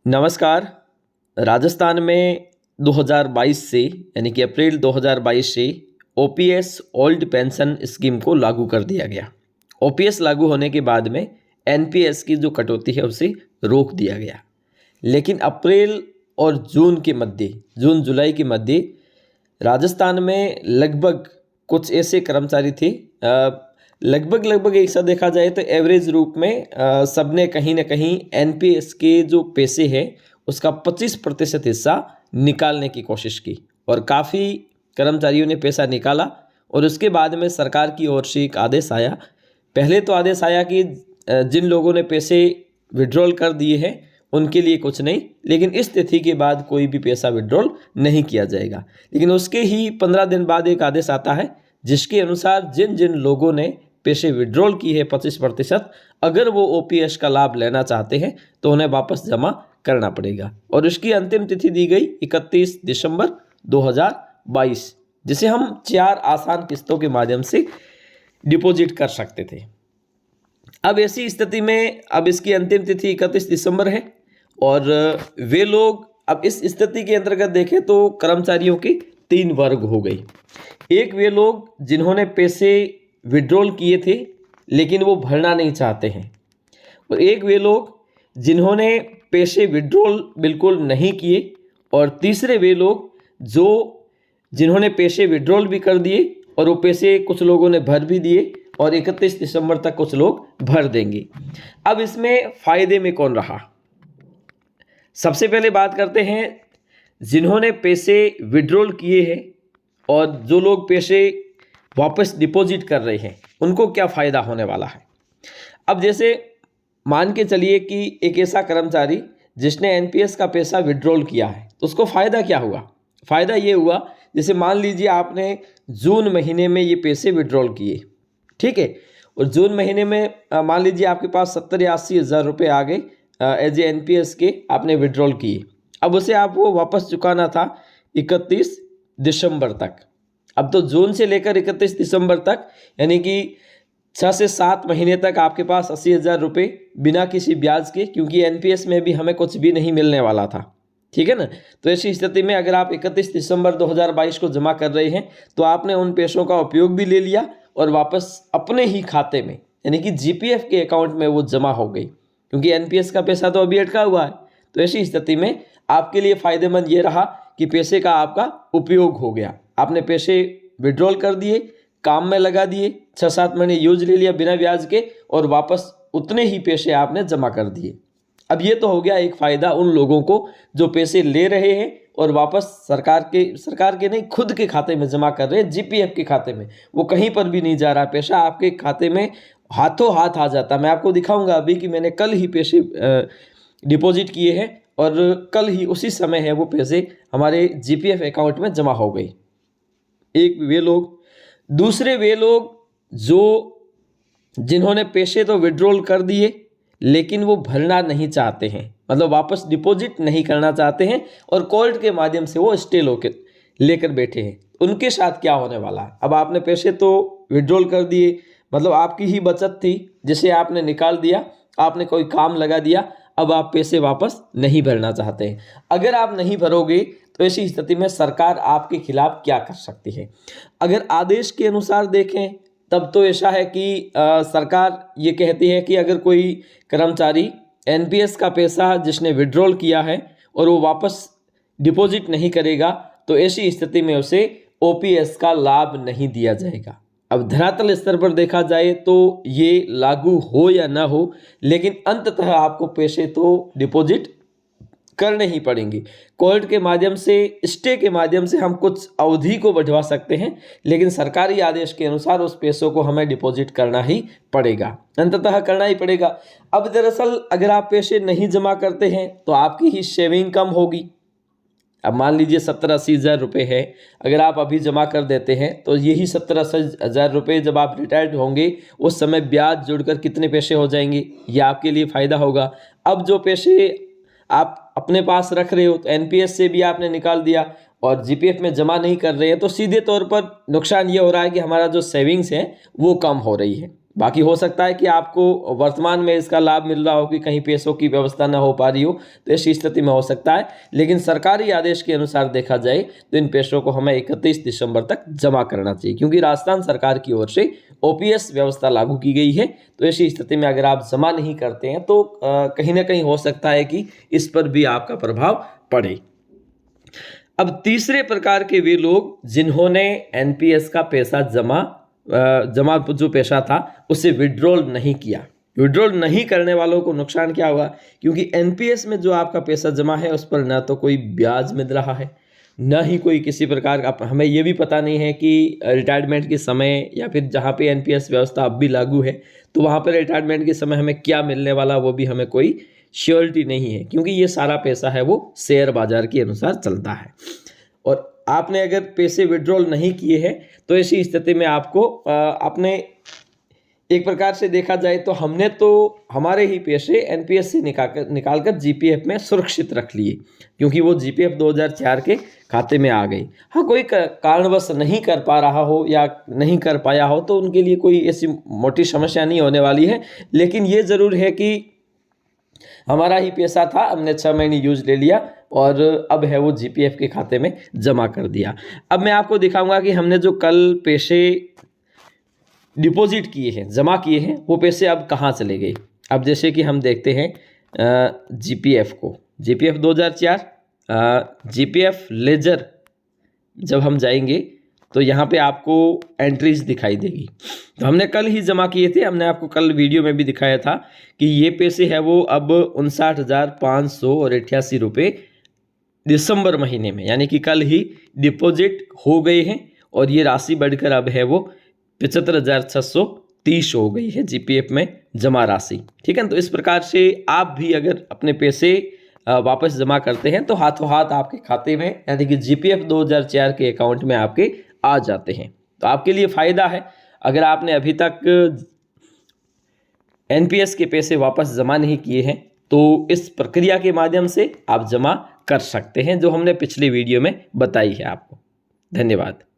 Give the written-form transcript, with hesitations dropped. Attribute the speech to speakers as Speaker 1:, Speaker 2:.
Speaker 1: नमस्कार। राजस्थान में 2022 से यानी कि अप्रैल 2022 से ओपीएस ओल्ड पेंशन स्कीम को लागू कर दिया गया। ओपीएस लागू होने के बाद में एनपीएस की जो कटौती है उसे रोक दिया गया। लेकिन अप्रैल और जून जुलाई के मध्य राजस्थान में लगभग कुछ ऐसे कर्मचारी थे, लगभग ऐसा देखा जाए तो एवरेज रूप में सबने कहीं ना कहीं एनपीएस के जो पैसे हैं उसका 25% हिस्सा निकालने की कोशिश की और काफ़ी कर्मचारियों ने पैसा निकाला। और उसके बाद में सरकार की ओर से एक आदेश आया। पहले तो आदेश आया कि जिन लोगों ने पैसे विड्रॉल कर दिए हैं उनके लिए कुछ नहीं, लेकिन इस तिथि के बाद कोई भी पैसा विड्रॉल नहीं किया जाएगा। लेकिन उसके ही 15 दिन बाद एक आदेश आता है जिसके अनुसार जिन जिन लोगों ने पैसे विड्रॉल की है 25%, अगर वो ओपीएस का लाभ लेना चाहते हैं तो उन्हें वापस जमा करना पड़ेगा। और उसकी अंतिम तिथि दी गई 31 दिसंबर 2022, जिसे हम 4 आसान किस्तों के माध्यम से डिपॉजिट कर सकते थे। अब ऐसी स्थिति में अब इसकी अंतिम तिथि 31 दिसंबर है और वे लोग अब इस स्थिति के अंतर्गत देखें तो कर्मचारियों के 3 वर्ग हो गई। एक वे लोग जिन्होंने पैसे विड्रॉल किए थे लेकिन वो भरना नहीं चाहते हैं, और एक वे लोग जिन्होंने पैसे विड्रॉल बिल्कुल नहीं किए, और तीसरे वे लोग जिन्होंने पैसे विड्रॉल भी कर दिए और वो पैसे कुछ लोगों ने भर भी दिए और 31 दिसंबर तक कुछ लोग भर देंगे। अब इसमें फ़ायदे में कौन रहा? सबसे पहले बात करते हैं जिन्होंने पैसे विड्रॉल किए हैं और जो लोग पैसे वापस डिपॉजिट कर रहे हैं उनको क्या फ़ायदा होने वाला है। अब जैसे मान के चलिए कि एक ऐसा कर्मचारी जिसने एनपीएस का पैसा विड्रॉल किया है तो उसको फ़ायदा क्या हुआ? फ़ायदा ये हुआ, जैसे मान लीजिए आपने जून महीने में ये पैसे विड्रॉल किए, ठीक है, और जून महीने में मान लीजिए आपके पास 70 या 80 हज़ार रुपये आ गए एज ए एनपीएस के, आपने विड्रॉल किए। अब उसे आपको वापस चुकाना था 31 दिसंबर तक। अब तो जून से लेकर 31 दिसंबर तक यानी कि 6 से 7 महीने तक आपके पास 80 हज़ार रुपये बिना किसी ब्याज के, क्योंकि एनपीएस में भी हमें कुछ भी नहीं मिलने वाला था, ठीक है ना। तो ऐसी स्थिति में अगर आप 31 दिसंबर 2022 को जमा कर रहे हैं तो आपने उन पैसों का उपयोग भी ले लिया और वापस अपने ही खाते में यानी कि जीपीएफ के अकाउंट में वो जमा हो गई, क्योंकि एनपीएस का पैसा तो अभी अटका हुआ है। तो ऐसी स्थिति में आपके लिए फ़ायदेमंद ये रहा कि पैसे का आपका उपयोग हो गया। आपने पैसे विड्रॉल कर दिए, काम में लगा दिए, 6-7 महीने यूज ले लिया बिना ब्याज के और वापस उतने ही पैसे आपने जमा कर दिए। अब ये तो हो गया एक फ़ायदा उन लोगों को जो पैसे ले रहे हैं और वापस सरकार के नहीं, खुद के खाते में जमा कर रहे हैं, जीपीएफ के खाते में। वो कहीं पर भी नहीं जा रहा, पैसा आपके खाते में हाथों हाथ आ जाता। मैं आपको दिखाऊंगा अभी कि मैंने कल ही पैसे डिपॉजिट किए हैं और कल ही उसी समय है वो पैसे हमारे जीपीएफ अकाउंट में जमा हो गई। एक वे लोग, दूसरे वे लोग जिन्होंने पैसे तो विड्रॉल कर दिए लेकिन वो भरना नहीं चाहते हैं, मतलब वापस डिपॉजिट नहीं करना चाहते हैं और कोर्ट के माध्यम से वो स्टे लेकर बैठे हैं। उनके साथ क्या होने वाला है? अब आपने पैसे तो विड्रॉल कर दिए, मतलब आपकी ही बचत थी जिसे आपने निकाल दिया, आपने कोई काम लगा दिया, अब आप पैसे वापस नहीं भरना चाहते हैं। अगर आप नहीं भरोगे तो ऐसी स्थिति में सरकार आपके खिलाफ क्या कर सकती है? अगर आदेश के अनुसार देखें तब तो ऐसा है कि सरकार ये कहती है कि अगर कोई कर्मचारी एनपीएस का पैसा जिसने विड्रॉल किया है और वो वापस डिपॉजिट नहीं करेगा तो ऐसी स्थिति में उसे ओपीएस का लाभ नहीं दिया जाएगा। अब धरातल स्तर पर देखा जाए तो ये लागू हो या ना हो, लेकिन अंततः आपको पैसे तो डिपॉजिट करने ही पड़ेंगे। कोर्ट के माध्यम से, स्टे के माध्यम से हम कुछ अवधि को बढ़वा सकते हैं, लेकिन सरकारी आदेश के अनुसार उस पैसों को हमें डिपॉजिट करना ही पड़ेगा, अंततः करना ही पड़ेगा। अब दरअसल अगर आप पैसे नहीं जमा करते हैं तो आपकी ही सेविंग कम होगी। अब मान लीजिए 70-80 हज़ार रुपये है, अगर आप अभी जमा कर देते हैं तो यही 70-80 हज़ार रुपये जब आप रिटायर्ड होंगे उस समय ब्याज जुड़कर कितने पैसे हो जाएंगे, ये आपके लिए फ़ायदा होगा। अब जो पैसे आप अपने पास रख रहे हो तो एनपीएस से भी आपने निकाल दिया और जीपीएफ में जमा नहीं कर रहे हैं, तो सीधे तौर पर नुकसान ये हो रहा है कि हमारा जो सेविंग्स है वो कम हो रही है। बाकी हो सकता है कि आपको वर्तमान में इसका लाभ मिल रहा हो कि कहीं पैसों की व्यवस्था ना हो पा रही हो, तो ऐसी स्थिति में हो सकता है। लेकिन सरकारी आदेश के अनुसार देखा जाए तो इन पैसों को हमें 31 दिसंबर तक जमा करना चाहिए, क्योंकि राजस्थान सरकार की ओर से ओपीएस व्यवस्था लागू की गई है। तो ऐसी स्थिति में अगर आप जमा नहीं करते हैं तो कहीं ना कहीं हो सकता है कि इस पर भी आपका प्रभाव पड़े। अब तीसरे प्रकार के वे लोग जिन्होंने एनपीएस का पैसा जमा जो पैसा था उसे विड्रॉल नहीं किया। विड्रॉल नहीं करने वालों को नुकसान क्या हुआ, क्योंकि एनपीएस में जो आपका पैसा जमा है उस पर ना तो कोई ब्याज मिल रहा है, ना ही कोई किसी प्रकार का, हमें ये भी पता नहीं है कि रिटायरमेंट के समय या फिर जहाँ पे एनपीएस व्यवस्था अब भी लागू है तो वहाँ पर रिटायरमेंट के समय हमें क्या मिलने वाला वो भी हमें कोई श्योरिटी नहीं है, क्योंकि ये सारा पैसा है वो शेयर बाजार के अनुसार चलता है। और आपने अगर पैसे विड्रॉल नहीं किए हैं तो ऐसी स्थिति में आपको आपने एक प्रकार से देखा जाए तो हमने तो हमारे ही पैसे एनपीएस से निकालकर जीपीएफ में सुरक्षित रख लिए, क्योंकि वो जीपीएफ 2004 के खाते में आ गई। हाँ, कोई कारणवश नहीं कर पा रहा हो या नहीं कर पाया हो तो उनके लिए कोई ऐसी मोटी समस्या नहीं होने वाली है। लेकिन ये ज़रूर है कि हमारा ही पैसा था, हमने 6 महीने यूज ले लिया और अब है वो जीपीएफ के खाते में जमा कर दिया। अब मैं आपको दिखाऊंगा कि हमने जो कल पैसे डिपॉजिट किए हैं, जमा किए हैं, वो पैसे अब कहाँ चले गए। अब जैसे कि हम देखते हैं जीपीएफ को, जीपीएफ 2004, जीपीएफ लेजर जब हम जाएंगे तो यहाँ पे आपको एंट्रीज दिखाई देगी। तो हमने कल ही जमा किए थे, हमने आपको कल वीडियो में भी दिखाया था कि ये पैसे है वो अब 59,588 रुपये दिसंबर महीने में, यानी कि कल ही डिपॉजिट हो गए हैं और ये राशि बढ़कर अब है वो 75,630 हो गई है जीपीएफ में जमा राशि। ठीक है, तो इस प्रकार से आप भी अगर अपने पैसे वापस जमा करते हैं तो हाथों हाथ आपके खाते में, यानी कि जीपीएफ 2004 के अकाउंट में आपके आ जाते हैं। तो आपके लिए फ़ायदा है। अगर आपने अभी तक एनपीएस के पैसे वापस जमा नहीं किए हैं तो इस प्रक्रिया के माध्यम से आप जमा कर सकते हैं, जो हमने पिछले वीडियो में बताई है आपको। धन्यवाद।